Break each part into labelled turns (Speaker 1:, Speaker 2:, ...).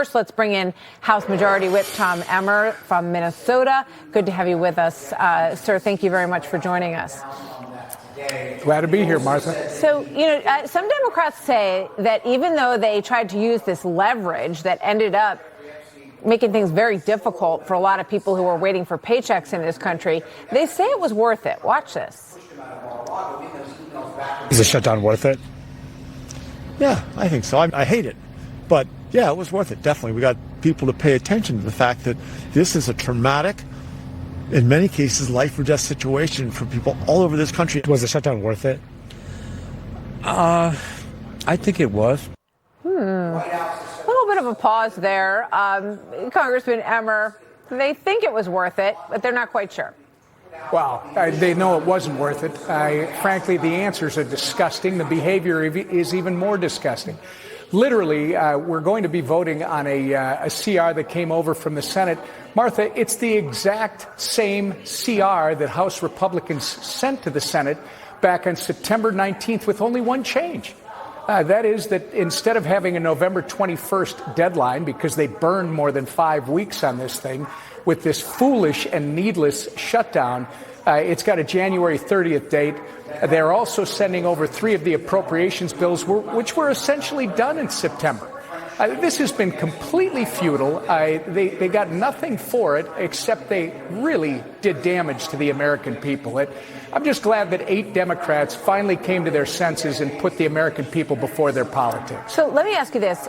Speaker 1: First, let's bring in House Majority Whip Tom Emmer from Minnesota. Good to have you with us, sir. Thank you very much for joining us.
Speaker 2: Glad to be here, Martha.
Speaker 1: So, some Democrats say that even though they tried to use this leverage that ended up making things very difficult for a lot of people who were waiting for paychecks in this country, they say it was worth it. Watch this.
Speaker 3: Is the shutdown worth it? Yeah, I think so. I hate it. But, yeah, it was worth it, definitely. We got people to pay attention to the fact that this is a traumatic, in many cases, life or death situation for people all over this country.
Speaker 4: Was the shutdown worth it?
Speaker 5: I think it was.
Speaker 1: A little bit of a pause there. Congressman Emmer, they think it was worth it, but they're not quite sure.
Speaker 2: Well, they know it wasn't worth it. Frankly, the answers are disgusting. The behavior is even more disgusting. Literally, we're going to be voting on a CR that came over from the Senate. Martha, it's the exact same CR that House Republicans sent to the Senate back on September 19th with only one change. That is that instead of having a November 21st deadline, because they burned more than 5 weeks on this thing, with this foolish and needless shutdown, it's got a January 30th date. They're also sending over 3 of the appropriations bills, which were essentially done in September. This has been completely futile. They got nothing for it, except they really did damage to the American people. I'm just glad that 8 Democrats finally came to their senses and put the American people before their politics.
Speaker 1: So let me ask you this.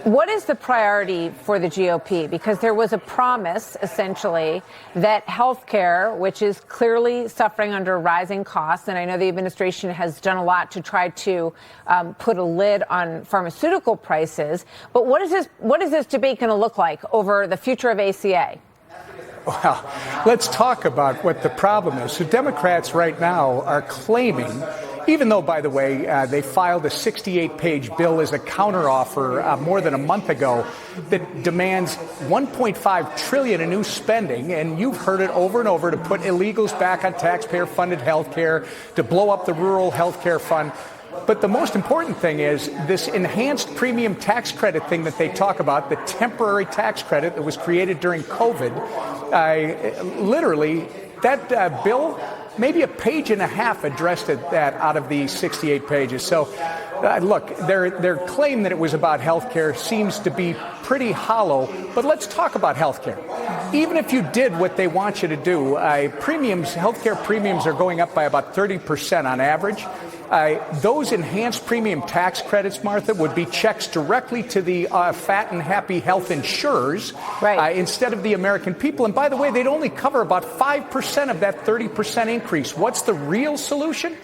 Speaker 1: What is the priority for the GOP? Because there was a promise, essentially, that health care, which is clearly suffering under rising costs, and I know the administration has done a lot to try to put a lid on pharmaceutical prices, but what is this debate going to look like over the future of ACA?
Speaker 2: Well, let's talk about what the problem is. So Democrats right now are claiming, even though, by the way, they filed a 68-page bill as a counteroffer more than a month ago that demands $1.5 trillion in new spending, and you've heard it over and over, to put illegals back on taxpayer-funded health care, to blow up the rural health care fund. But the most important thing is this enhanced premium tax credit thing that they talk about, the temporary tax credit that was created during COVID. Literally, that bill, maybe a page and a half addressed that out of the 68 pages. So, look, their claim that it was about health care seems to be pretty hollow. But let's talk about health care. Even if you did what they want you to do, health care premiums are going up by about 30% on average. Those enhanced premium tax credits, Martha, would be checks directly to the fat and happy health insurers,
Speaker 1: right,
Speaker 2: instead of the American people. And by the way, they'd only cover about 5% of that 30% increase. What's the real solution?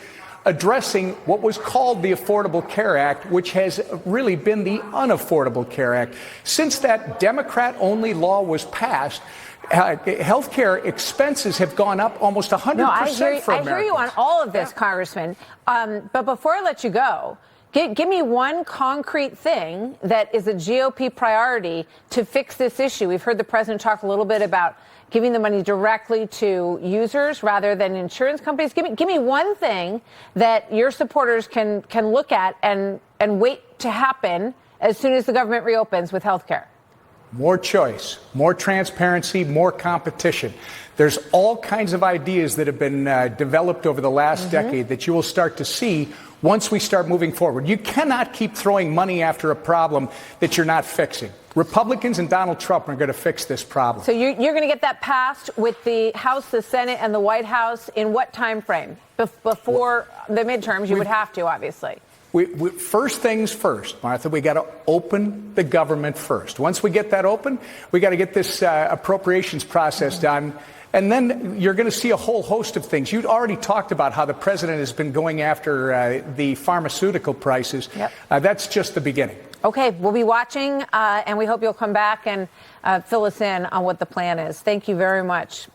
Speaker 2: Addressing what was called the Affordable Care Act, which has really been the Unaffordable Care Act. Since that Democrat-only law was passed, health care expenses have gone up almost 100% for Americans.
Speaker 1: I hear you on all of this, Congressman. But before I let you go, give me one concrete thing that is a GOP priority to fix this issue. We've heard the president talk a little bit about giving the money directly to users rather than insurance companies. Give me one thing that your supporters can look at and wait to happen as soon as the government reopens with health care.
Speaker 2: More choice, more transparency, more competition. There's all kinds of ideas that have been developed over the last decade that you will start to see once we start moving forward. You cannot keep throwing money after a problem that you're not fixing. Republicans and Donald Trump are going to fix this problem.
Speaker 1: So you're going to get that passed with the House, the Senate, and the White House in what time frame? Before the midterms, you would have to, obviously.
Speaker 2: First things first, Martha, we got to open the government first. Once we get that open, we got to get this appropriations process done. And then you're going to see a whole host of things. You'd already talked about how the president has been going after the pharmaceutical prices.
Speaker 1: Yep.
Speaker 2: That's just the beginning.
Speaker 1: Okay, we'll be watching, and we hope you'll come back and fill us in on what the plan is. Thank you very much.